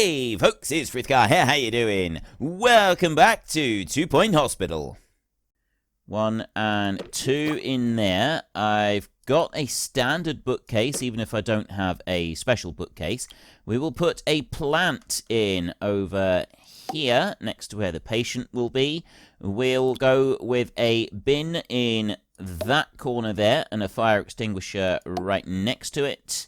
Hey folks, it's Frithgar here, how you doing? Welcome back to 2 Point Hospital. 1 and 2 in there. I've got a standard bookcase, even if I don't have a special bookcase. We will put a plant in over here, next to where the patient will be. We'll go with a bin in that corner there, and a fire extinguisher right next to it.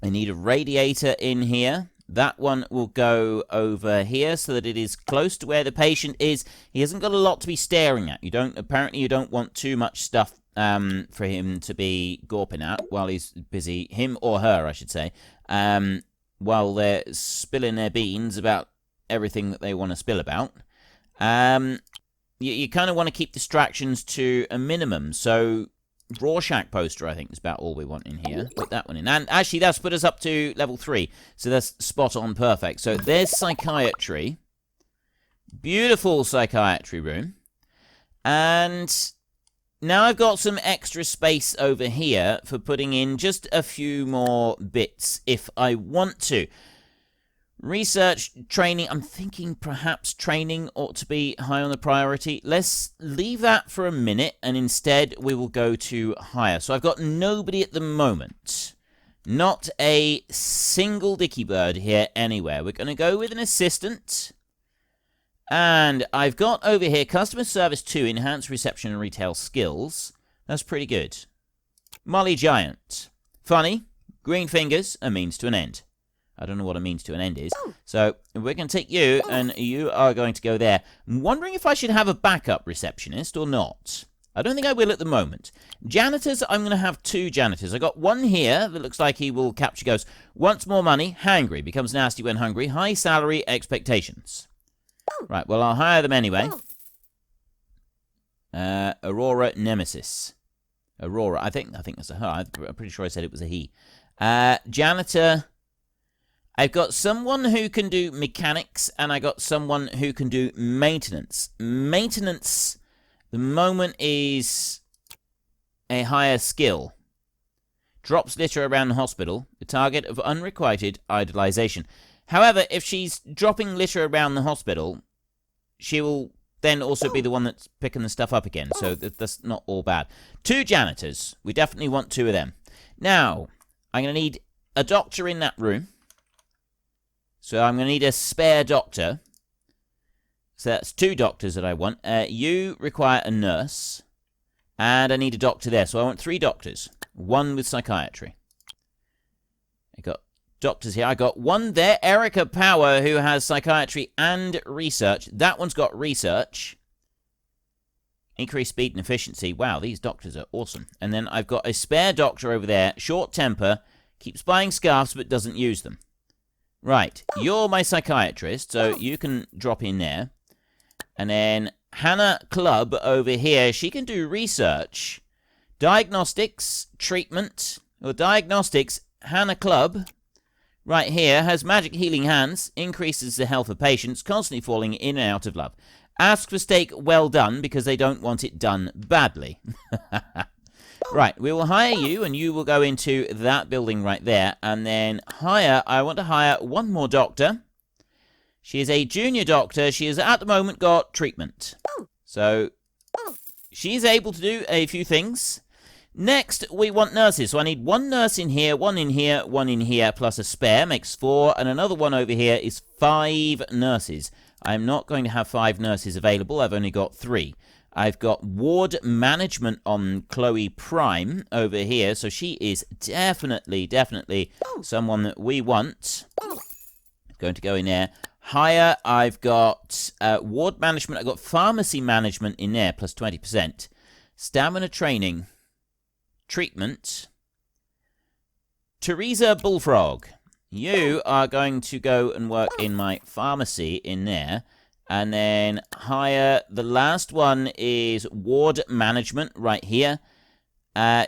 I need a radiator in here. That one will go over here so that it is close to where the patient is. He hasn't got a lot to be staring at. Apparently you don't want too much stuff for him to be gawping at while he's busy, him or her, I should say, while they're spilling their beans about everything that they want to spill about. You kind of want to keep distractions to a minimum, so Rorschach poster, I think, is about all we want in here. Put that one in. And actually, that's put us up to level 3. So that's spot on perfect. So there's psychiatry. Beautiful psychiatry room. And now I've got some extra space over here for putting in just a few more bits if I want to. Research, training, I'm thinking perhaps training ought to be high on the priority. Let's leave that for a minute, and instead we will go to hire. So I've got nobody at the moment. Not a single dicky bird here anywhere. We're going to go with an assistant. And I've got over here customer service 2, enhanced reception and retail skills. That's pretty good. Molly Giant. Funny, green fingers, a means to an end. I don't know what a means to an end is. So we're going to take you, and you are going to go there. I'm wondering if I should have a backup receptionist or not. I don't think I will at the moment. Janitors, I'm going to have 2 janitors. I got one here that looks like he will capture ghosts. Wants more money, hangry, becomes nasty when hungry, high salary, expectations. Right, well, I'll hire them anyway. Aurora Nemesis. Aurora, I think that's a her. I'm pretty sure I said it was a he. Janitor. I've got someone who can do mechanics, and I got someone who can do maintenance. Maintenance, the moment, is a higher skill. Drops litter around the hospital, the target of unrequited idolization. However, if she's dropping litter around the hospital, she will then also be the one that's picking the stuff up again, so that's not all bad. 2 janitors. We definitely want 2 of them. Now, I'm going to need a doctor in that room. So I'm going to need a spare doctor. So that's 2 doctors that I want. You require a nurse. And I need a doctor there. So I want 3 doctors. 1 with psychiatry. I got doctors here. I got 1 there. Erica Power, who has psychiatry and research. That one's got research. Increase speed and efficiency. Wow, these doctors are awesome. And then I've got a spare doctor over there. Short temper. Keeps buying scarves but doesn't use them. Right, you're my psychiatrist, so you can drop in there. And then Hannah Club over here, she can do research. Diagnostics, treatment, or diagnostics, Hannah Club, right here, has magic healing hands, increases the health of patients, constantly falling in and out of love. Ask for steak well done, because they don't want it done badly. Right, we will hire you, and you will go into that building right there. And then I want to hire 1 more doctor. She is a junior doctor. She has, at the moment, got treatment. So, she's able to do a few things. Next, we want nurses. So I need 1 nurse in here, 1 in here, 1 in here, plus a spare. Makes 4. And another one over here is 5 nurses. I'm not going to have 5 nurses available. I've only got 3. I've got ward management on Chloe Prime over here, so she is definitely someone that we want. Going to go in there. Hire, I've got ward management. I've got pharmacy management in there, plus 20%. Stamina training. Treatment. Teresa Bullfrog. You are going to go and work in my pharmacy in there. And then hire, the last one is ward management right here.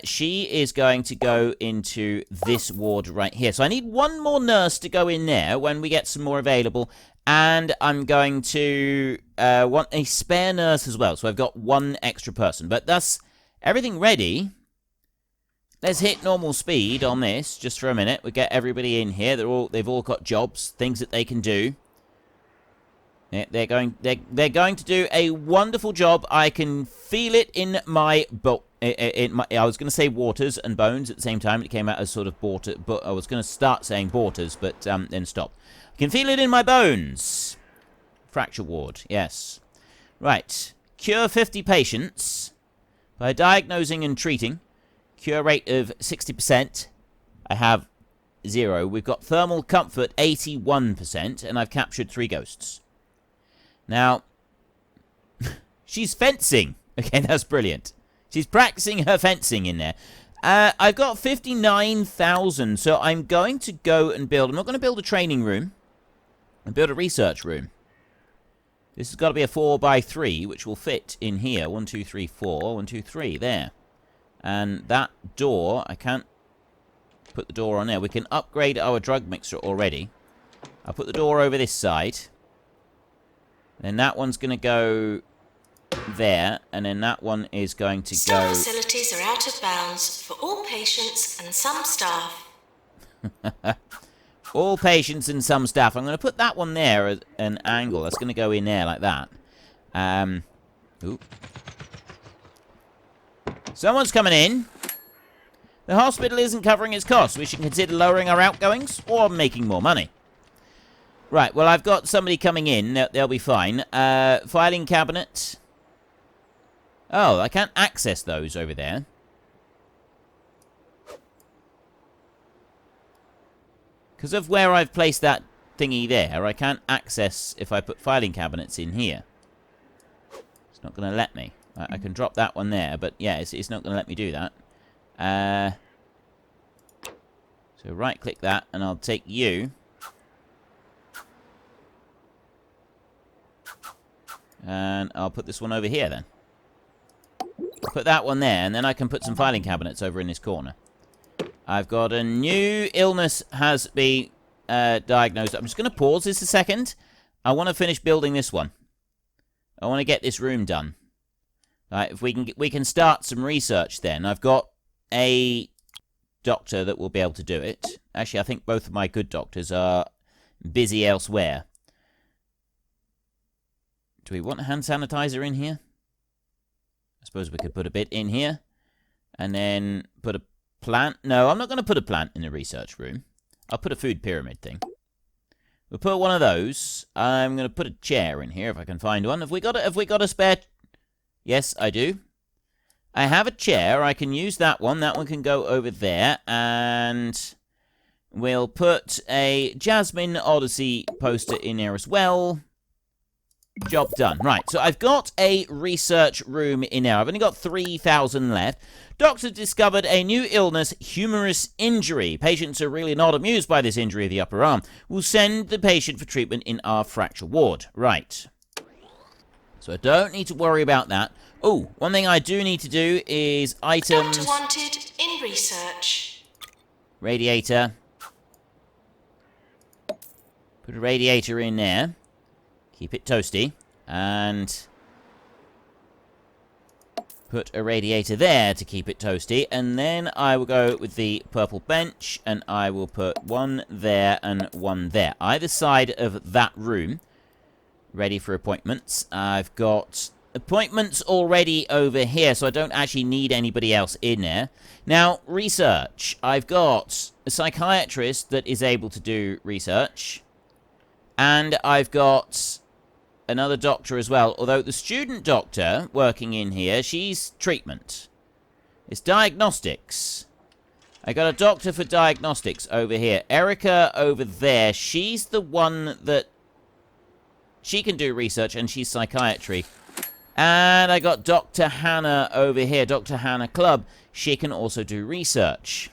She is going to go into this ward right here. So I need 1 more nurse to go in there when we get some more available. And I'm going to want a spare nurse as well. So I've got 1 extra person. But that's everything ready. let's hit normal speed on this just for a minute. We get everybody in here. They've all got jobs, things that they can do. They're going to do a wonderful job. I can feel it in my I was going to say waters and bones at the same time. It came out as sort of water, but I was going to start saying waters, but then stop. I can feel it in my bones. Fracture ward, yes. Right. Cure 50 patients by diagnosing and treating. Cure rate of 60%. I have 0. We've got thermal comfort 81%, and I've captured 3 ghosts. Now, she's fencing. Okay, that's brilliant. She's practicing her fencing in there. I've got 59,000, so I'm going to go and build... I'm not going to build a training room. I'll build a research room. This has got to be a 4x3, which will fit in here. 1, 2, 3, 4. 1, 2, 3. There. And that door, I can't put the door on there. We can upgrade our drug mixer already. I'll put the door over this side. Then that one's going to go there, and then that one is going to Staff go... facilities are out of bounds for all patients and some staff. All patients and some staff. I'm going to put that one there at an angle. That's going to go in there like that. Ooh. Someone's coming in. The hospital isn't covering its costs. We should consider lowering our outgoings or making more money. Right, well, I've got somebody coming in. They'll be fine. Filing cabinet. Oh, I can't access those over there. Because of where I've placed that thingy there, I can't access if I put filing cabinets in here. It's not going to let me. I can drop that one there, but yeah, it's not going to let me do that. So right-click that, and I'll take you. And I'll put this one over here, then. Put that one there, and then I can put some filing cabinets over in this corner. I've got a new illness has been diagnosed. I'm just going to pause this a second. I want to finish building this one. I want to get this room done. Right, if we can start some research then. I've got a doctor that will be able to do it. Actually, I think both of my good doctors are busy elsewhere. Do we want a hand sanitizer in here? I suppose we could put a bit in here. And then put a plant. No, I'm not going to put a plant in the research room. I'll put a food pyramid thing. We'll put one of those. I'm going to put a chair in here if I can find one. Have we got a spare... Yes, I do. I have a chair. I can use that one. That one can go over there. And we'll put a Jasmine Odyssey poster in there as well. Job done. Right, so I've got a research room in there. I've only got 3,000 left. Doctor discovered a new illness, humerus injury. Patients are really not amused by this injury of the upper arm. We'll send the patient for treatment in our fracture ward. Right. So I don't need to worry about that. Oh, one thing I do need to do is items... Doctor wanted in research. Radiator. Put a radiator in there. Keep it toasty. And put a radiator there to keep it toasty. And then I will go with the purple bench. And I will put one there and one there. Either side of that room. Ready for appointments. I've got appointments already over here, so I don't actually need anybody else in there. Now, research. I've got a psychiatrist that is able to do research. And I've got another doctor as well. Although the student doctor working in here, she's treatment. It's diagnostics. I got a doctor for diagnostics over here. Erica over there. She's the one that... She can do research, and she's psychiatry. And I got Dr. Hannah over here. Dr. Hannah Clubb. She can also do research.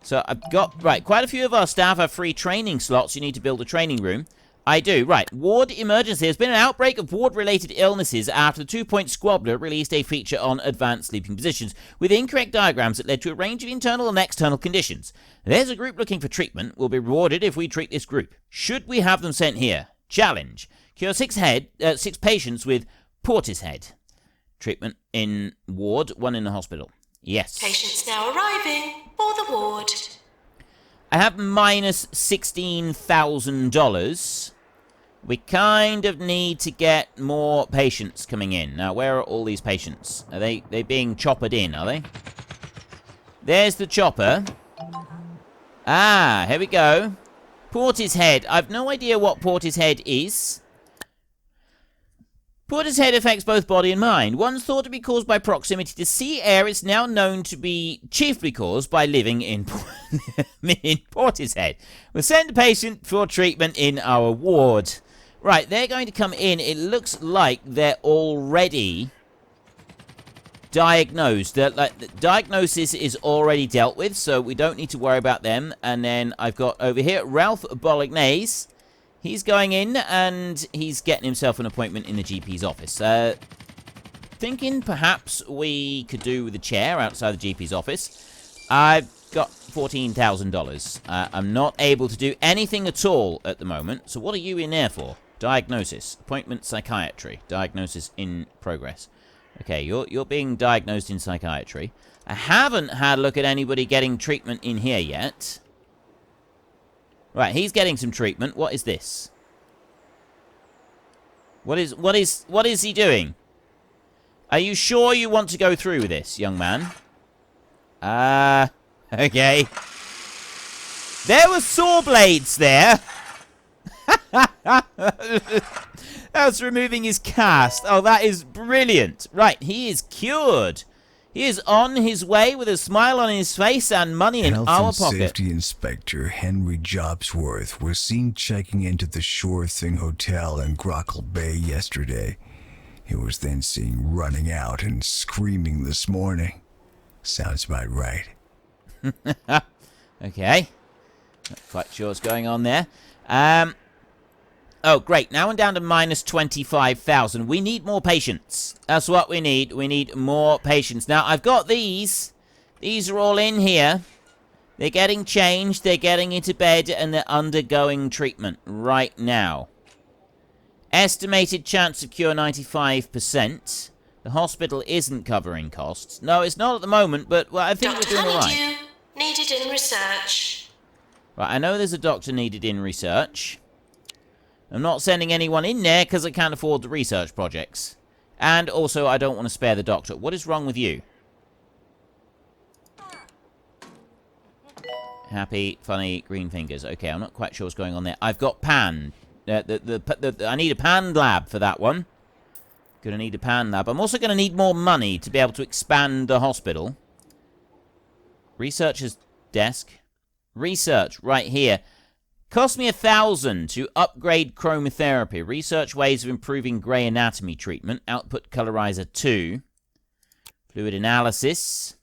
So I've got... Right, quite a few of our staff have free training slots. You need to build a training room. I do. Right, ward emergency. There's been an outbreak of ward-related illnesses after the 2 Point Squabbler released a feature on advanced sleeping positions with incorrect diagrams that led to a range of internal and external conditions. There's a group looking for treatment. Will be rewarded if we treat this group. Should we have them sent here? Challenge. Cure 6 patients with Portishead. Treatment in ward, 1 in the hospital. Yes. Patients now arriving for the ward. I have minus $16,000. We kind of need to get more patients coming in. Now, where are all these patients? Are they being choppered in, are they? There's the chopper. Ah, here we go. Portishead. I've no idea what Portishead is. Portishead affects both body and mind. Once thought to be caused by proximity to sea air, it's now known to be chiefly caused by living in Portishead. We'll send the patient for treatment in our ward. Right, they're going to come in. It looks like they're already diagnosed. The diagnosis is already dealt with, so we don't need to worry about them. And then I've got over here Ralph Bolognese. He's going in, and he's getting himself an appointment in the GP's office. Thinking perhaps we could do with a chair outside the GP's office. I've got $14,000. I'm not able to do anything at all at the moment. So what are you in there for? Diagnosis. Appointment psychiatry. Diagnosis in progress. Okay, you're being diagnosed in psychiatry. I haven't had a look at anybody getting treatment in here yet. Right, he's getting some treatment. What is this? What is he doing? Are you sure you want to go through with this, young man? Okay. There were saw blades there. That's removing his cast. Oh, that is brilliant. Right, he is cured. He is on his way with a smile on his face and money in our pocket. Health and Safety Inspector Henry Jobsworth was seen checking into the Sure Thing Hotel in Grockle Bay yesterday. He was then seen running out and screaming this morning. Sounds about right. Okay. Not quite sure what's going on there. Oh, great. Now I'm down to minus 25,000. We need more patients. That's what we need. We need more patients. Now, I've got these. These are all in here. They're getting changed. They're getting into bed, and they're undergoing treatment right now. Estimated chance of cure 95%. The hospital isn't covering costs. No, it's not at the moment, but well, I think Dr. we're doing all right. Honeydew needed in research. Right, I know there's a doctor needed in research. I'm not sending anyone in there because I can't afford the research projects. And also, I don't want to spare the doctor. What is wrong with you? Happy, funny, green fingers. Okay, I'm not quite sure what's going on there. I've got pan. I need a pan lab for that one. Gonna need a pan lab. I'm also gonna need more money to be able to expand the hospital. Researcher's desk. Research, right here. Cost me 1,000 to upgrade chromotherapy. Research ways of improving grey anatomy treatment. Output colorizer 2. Fluid analysis.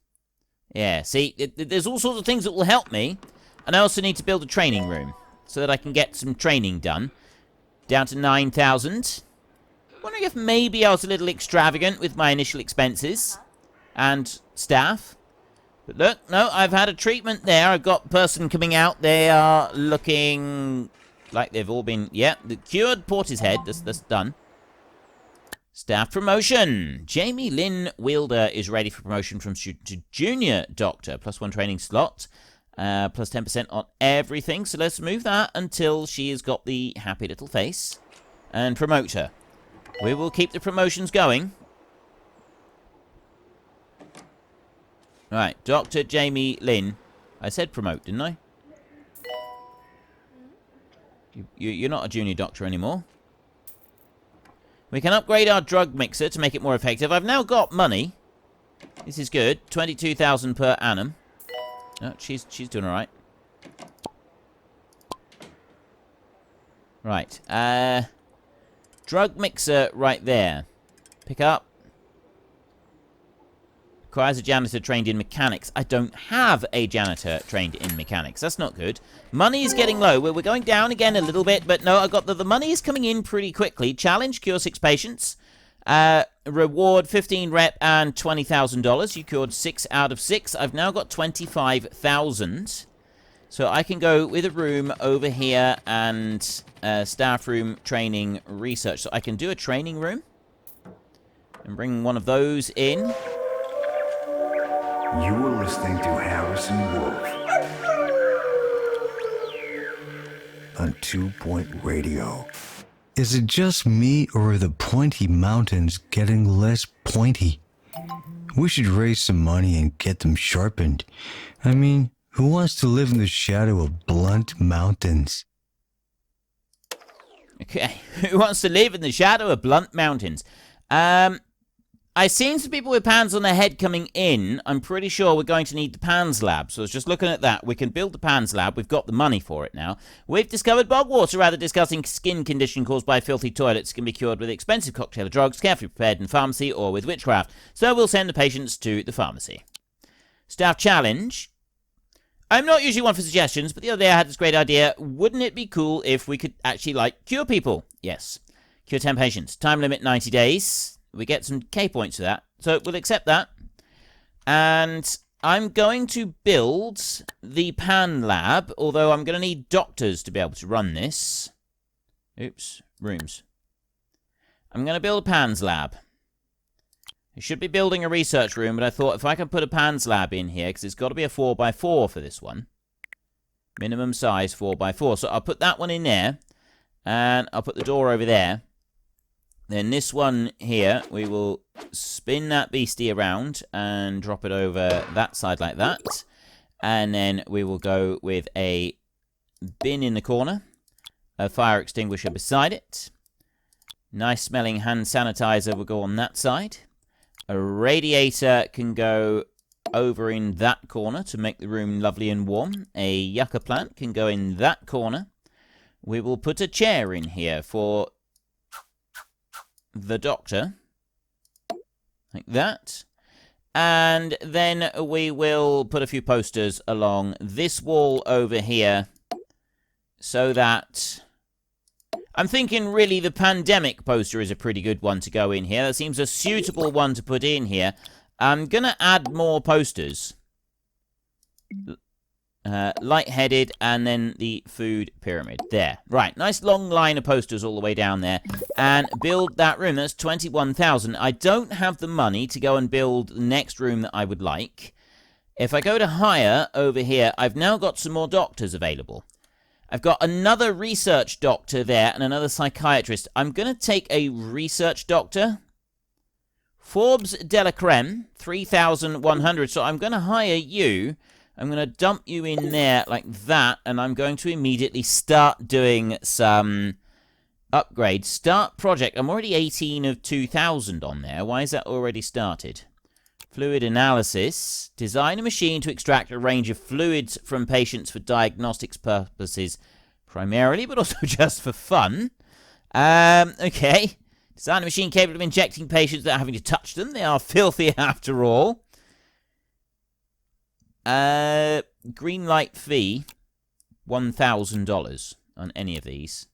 Yeah, see, there's all sorts of things that will help me. And I also need to build a training room so that I can get some training done. Down to 9,000. Wondering if maybe I was a little extravagant with my initial expenses and staff. But look, no, I've had a treatment there. I've got a person coming out. They are looking like they've all been... Yeah, the cured Portishead. That's done. Staff promotion. Jamie Lynn Wielder is ready for promotion from student to junior doctor. +1 training slot. Plus 10% on everything. So let's move that until she has got the happy little face. And promote her. We will keep the promotions going. Right, Dr. Jamie Lynn. I said promote, didn't I? You're not a junior doctor anymore. We can upgrade our drug mixer to make it more effective. I've now got money. This is good. 22,000 per annum. Oh, she's doing all right. Right. Drug mixer right there. Pick up. Requires a janitor trained in mechanics. I don't have a janitor trained in mechanics. That's not good. Money is getting low. We're going down again a little bit, but no, I got the money is coming in pretty quickly. Challenge, cure 6 patients. Reward 15 rep and $20,000. You cured 6 out of 6. I've now got 25,000. So I can go with a room over here and staff room, training, research. So I can do a training room and bring one of those in. You're listening to Harrison Wolf on 2 Point Radio. Is it just me, or are the pointy mountains getting less pointy? We should raise some money and get them sharpened. I mean, who wants to live in the shadow of blunt mountains? Okay, who wants to live in the shadow of blunt mountains? I've seen some people with pans on their head coming in. I'm pretty sure we're going to need the pans lab. So I was just looking at that. We can build the pans lab. We've got the money for it now. We've discovered bog water, a rather disgusting skin condition caused by filthy toilets, can be cured with expensive cocktail of drugs, carefully prepared in pharmacy or with witchcraft. So we'll send the patients to the pharmacy. Staff challenge. I'm not usually one for suggestions, but the other day I had this great idea. Wouldn't it be cool if we could actually, cure people? Yes. Cure 10 patients. Time limit 90 days. We get some K points for that. So we'll accept that. And I'm going to build the pan lab, although I'm going to need doctors to be able to run this. Oops, rooms. I'm going to build a pans lab. I should be building a research room, but I thought if I could put a pans lab in here, because it's got to be a 4x4 for this one. Minimum size 4x4. So I'll put that one in there, and I'll put the door over there. Then this one here, we will spin that beastie around and drop it over that side like that. And then we will go with a bin in the corner, a fire extinguisher beside it. Nice smelling hand sanitizer will go on that side. A radiator can go over in that corner to make the room lovely and warm. A yucca plant can go in that corner. We will put a chair in here for the doctor, like that, and then we will put a few posters along this wall over here, so that I'm thinking really the pandemic poster is a pretty good one to go in here. That seems a suitable one to put in here. I'm gonna add more posters. Lightheaded, and then the food pyramid. There. Right, nice long line of posters all the way down there. And build that room. That's 21,000. I don't have the money to go and build the next room that I would like. If I go to hire over here, I've now got some more doctors available. I've got another research doctor there and another psychiatrist. I'm going to take a research doctor. Forbes Delacreme, 3,100. So I'm going to hire you. I'm going to dump you in there like that, and I'm going to immediately start doing some upgrades. Start project. I'm already 18 of 2,000 on there. Why is that already started? Fluid analysis. Design a machine to extract a range of fluids from patients for diagnostics purposes primarily, but also just for fun. Okay. Design a machine capable of injecting patients without having to touch them. They are filthy after all. Green light fee, $1,000 on any of these.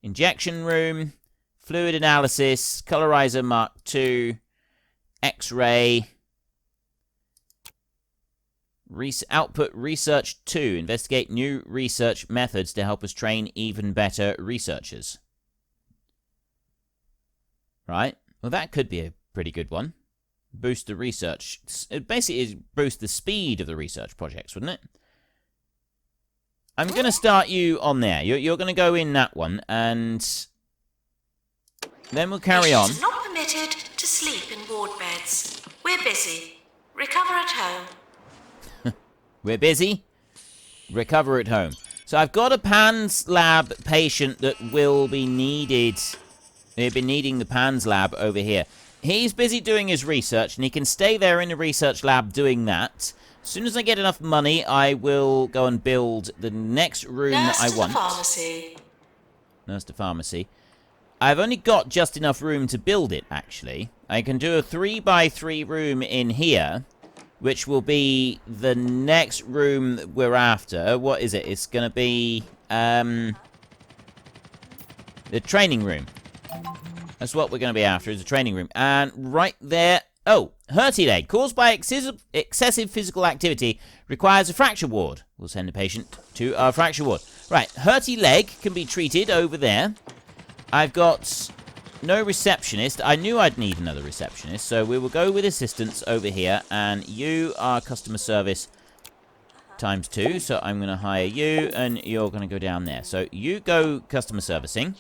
Injection room, fluid analysis, colorizer Mark II, X-ray, output research 2. Investigate new research methods to help us train even better researchers. Right, well that could be a pretty good one. Boost the research. It basically is boost the speed of the research projects, wouldn't it? I'm going to start you on there. You're going to go in that one, and then we'll carry on. Patients are not permitted to sleep in ward beds. We're busy. Recover at home. We're busy. Recover at home. So I've got a PANS lab patient that will be needed. They've been needing the PANS lab over here. He's busy doing his research, and he can stay there in the research lab doing that. As soon as I get enough money, I will go and build the next room that I want. Nurse to pharmacy. I've only got just enough room to build it, actually. I can do a 3x3 room in here, which will be the next room that we're after. What is it? It's going to be the training room. That's what we're going to be after, is a training room. And right there... Oh, hurty leg. Caused by excessive physical activity. Requires a fracture ward. We'll send the patient to our fracture ward. Right, hurty leg can be treated over there. I've got no receptionist. I knew I'd need another receptionist, so we will go with assistants over here, and you are customer service times 2, so I'm going to hire you, and you're going to go down there. So you go customer servicing,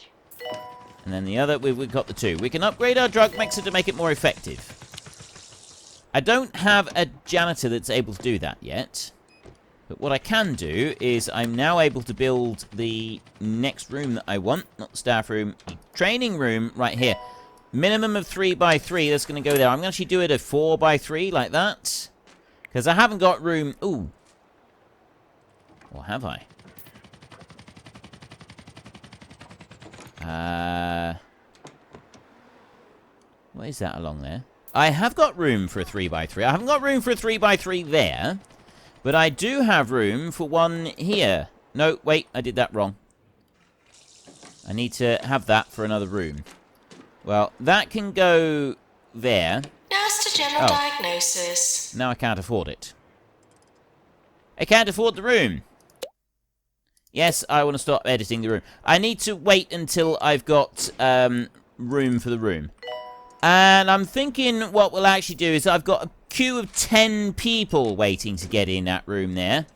and then the other, we've got the 2. We can upgrade our drug mixer to make it more effective. I don't have a janitor that's able to do that yet. But what I can do is I'm now able to build the next room that I want. Not the staff room. The training room right here. Minimum of 3x3. That's going to go there. I'm going to actually do it a 4x3 like that. Because I haven't got room. Ooh. Or have I? What is that along there? I have got room for a 3x3. I haven't got room for a 3x3 there. But I do have room for one here. No, wait, I did that wrong. I need to have that for another room. Well, that can go there. Nurse to general diagnosis. Now I can't afford it. I can't afford the room. Yes, I want to start editing the room. I need to wait until I've got room for the room. And I'm thinking what we'll actually do is I've got a queue of 10 people waiting to get in that room there.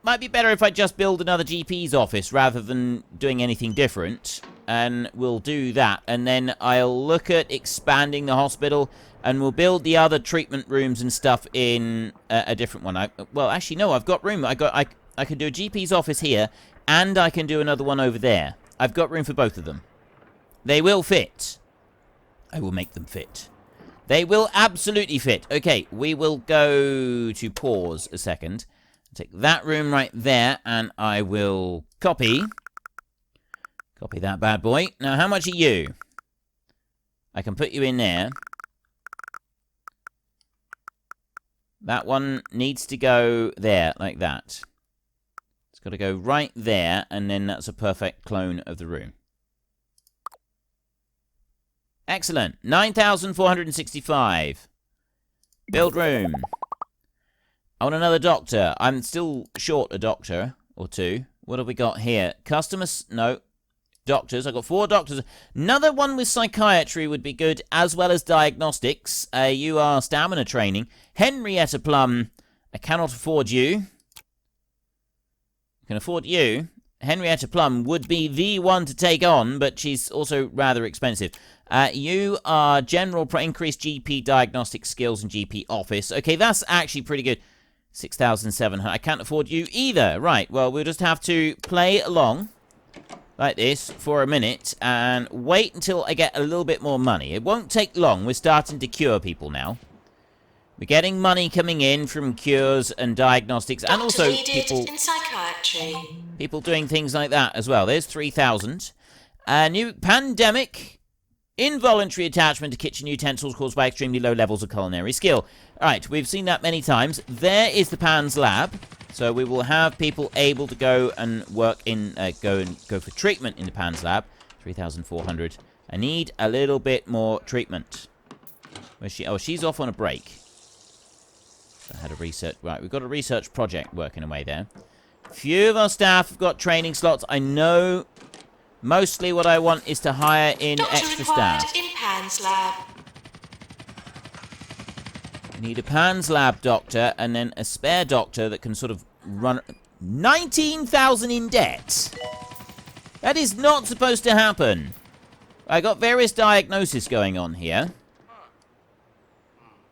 Might be better if I just build another GP's office rather than doing anything different. And we'll do that. And then I'll look at expanding the hospital. And we'll build the other treatment rooms and stuff in a different one. Well, actually, no, I've got room. I can do a GP's office here. And I can do another one over there. I've got room for both of them. They will fit. I will make them fit. They will absolutely fit. Okay, we will go to pause a second. Take that room right there, and I will copy. Copy that bad boy. Now, how much are you? I can put you in there. That one needs to go there, like that. It's got to go right there, and then that's a perfect clone of the room. Excellent. 9,465. Build room. I want another doctor. I'm still short a doctor or 2. What have we got here? Customers. No. Doctors. I've got 4 doctors. Another one with psychiatry would be good, as well as diagnostics. You are stamina training. Henrietta Plum. I cannot afford you. I can afford you. Henrietta Plum would be the one to take on, but she's also rather expensive. You are general increased GP diagnostic skills and GP office. Okay, that's actually pretty good. 6,700. I can't afford you either. Right, well, we'll just have to play along like this for a minute and wait until I get a little bit more money. It won't take long. We're starting to cure people now. We're getting money coming in from cures and diagnostics, and also people in psychiatry. People doing things like that as well. There's 3,000. New pandemic. Involuntary attachment to kitchen utensils caused by extremely low levels of culinary skill. Alright, we've seen that many times. There is the Pan's lab. So we will have people able to go and work in, go for treatment in the Pan's lab. 3,400. I need a little bit more treatment. Where's she? Oh, she's off on a break. I had a research. Right, we've got a research project working away there. Few of our staff have got training slots. I know mostly what I want is to hire in Doctor extra required staff. in Pan's lab. We need a Pan's lab doctor and then a spare doctor that can sort of run 19,000 in debt. That is not supposed to happen. I got various diagnoses going on here.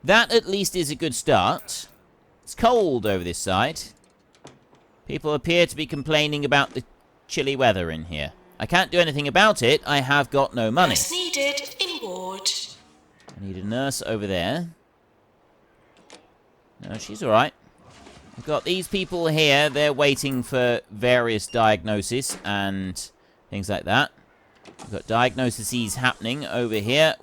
That at least is a good start. It's cold over this side. People appear to be complaining about the chilly weather in here. I can't do anything about it. I have got no money. Nurse needed in ward. I need a nurse over there. No, she's alright. I've got these people here. They're waiting for various diagnoses and things like that. We've got diagnoses happening over here.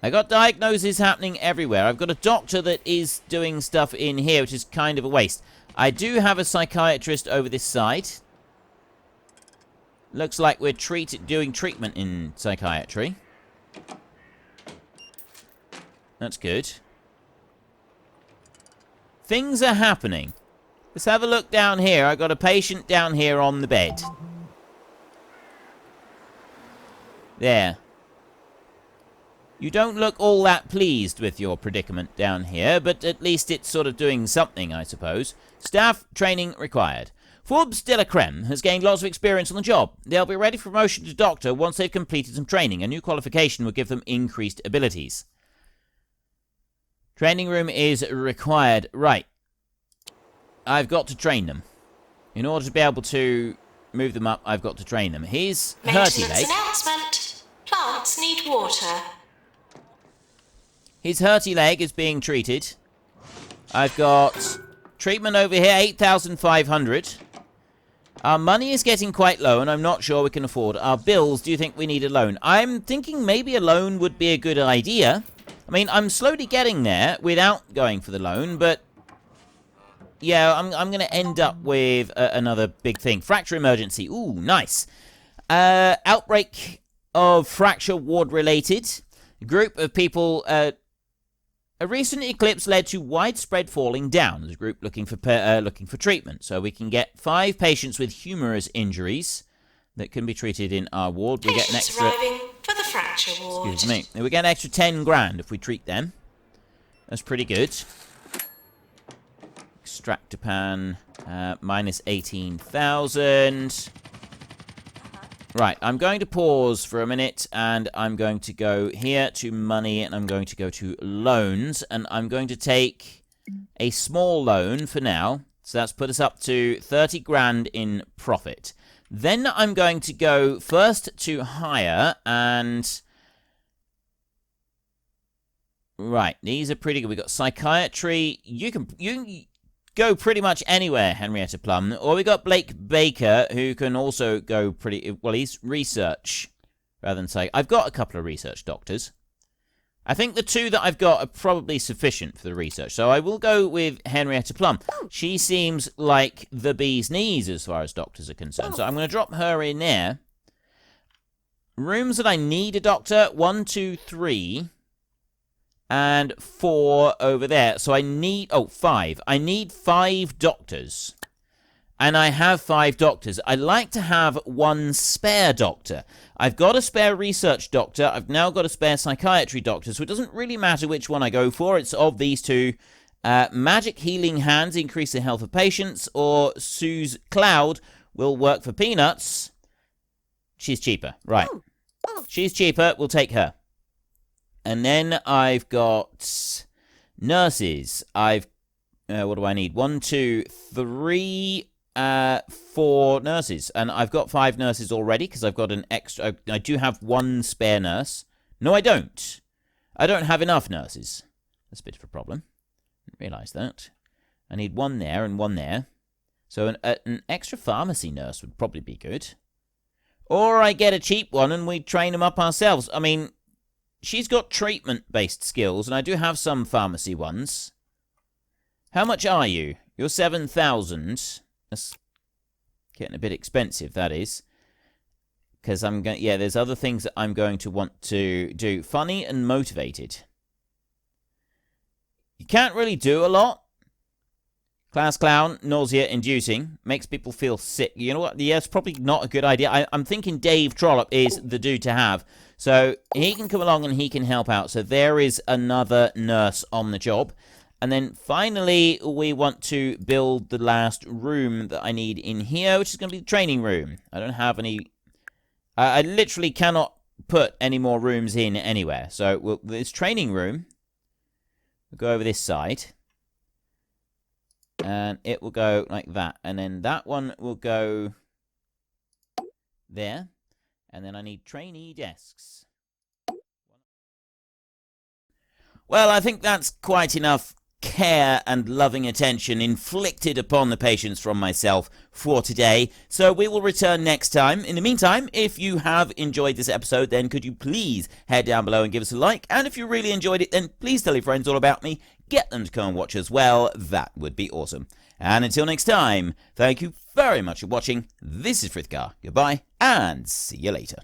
I got diagnoses happening everywhere. I've got a doctor that is doing stuff in here, which is kind of a waste. I do have a psychiatrist over this side. Looks like we're doing treatment in psychiatry. That's good. Things are happening. Let's have a look down here. I've got a patient down here on the bed. There. You don't look all that pleased with your predicament down here, but at least it's sort of doing something, I suppose. Staff training required. Forbes de la Creme has gained lots of experience on the job. They'll be ready for promotion to doctor once they've completed some training. A new qualification will give them increased abilities. Training room is required. Right. I've got to train them. In order to be able to move them up, I've got to train them. Here's Hurty Maintenance Leg. announcement. Plants need water. His Hurty Leg is being treated. I've got treatment over here, 8,500. Our money is getting quite low, and I'm not sure we can afford our bills. Do you think we need a loan? I'm thinking maybe a loan would be a good idea. I mean, I'm slowly getting there without going for the loan, but yeah, I'm going to end up with another big thing. Fracture emergency. Ooh, nice. Outbreak of fracture ward-related. A group of people... a recent eclipse led to widespread falling down. There's a group looking for treatment. So we can get 5 patients with humerus injuries that can be treated in our ward. We get an Patients extra... arriving for the fracture ward. Excuse me. We get an extra 10 grand if we treat them. That's pretty good. Extractopan, minus 18,000. Right, I'm going to pause for a minute, and I'm going to go here to money, and I'm going to go to loans, and I'm going to take a small loan for now. So that's put us up to 30 grand in profit. Then I'm going to go first to hire, and... Right, these are pretty good. We've got psychiatry. You can go pretty much anywhere, Henrietta Plum. Or we got Blake Baker, who can also go pretty... Well, he's research rather than psych. I've got a couple of research doctors. I think the 2 that I've got are probably sufficient for the research. So I will go with Henrietta Plum. She seems like the bee's knees as far as doctors are concerned. So I'm going to drop her in there. Rooms that I need a doctor. 1, 2, 3... and 4 over there. So I need... Oh, 5. I need 5 doctors. And I have 5 doctors. I'd like to have 1 spare doctor. I've got a spare research doctor. I've now got a spare psychiatry doctor. So it doesn't really matter which one I go for. It's of these 2. Magic Healing Hands increase the health of patients. Or Sue's Cloud will work for peanuts. She's cheaper. Right. She's cheaper. We'll take her. And then I've got nurses. What do I need? 1, 2, 3, 4 nurses. And I've got 5 nurses already because I've got an extra... I do have 1 spare nurse. No, I don't. I don't have enough nurses. That's a bit of a problem. Didn't realise that. I need 1 there and 1 there. So an extra pharmacy nurse would probably be good. Or I get a cheap one and we train them up ourselves. I mean... She's got treatment-based skills, and I do have some pharmacy ones. How much are you? You're 7,000. That's getting a bit expensive, that is. Because I'm going... Yeah, there's other things that I'm going to want to do. Funny and motivated. You can't really do a lot. Class clown, nausea-inducing. Makes people feel sick. You know what? Yeah, it's probably not a good idea. I'm thinking Dave Trollope is the dude to have. So he can come along and he can help out. So there is another nurse on the job. And then finally, we want to build the last room that I need in here, which is going to be the training room. I don't have any... I literally cannot put any more rooms in anywhere. So this training room, we'll go over this side. And it will go like that. And then that one will go there. And then I need trainee desks. Well, I think that's quite enough care and loving attention inflicted upon the patients from myself for today. So we will return next time. In the meantime, if you have enjoyed this episode, then could you please head down below and give us a like? And if you really enjoyed it, then please tell your friends all about me. Get them to come and watch as well. That would be awesome. And until next time, thank you very much for watching. This is Frithgar. Goodbye, and see you later.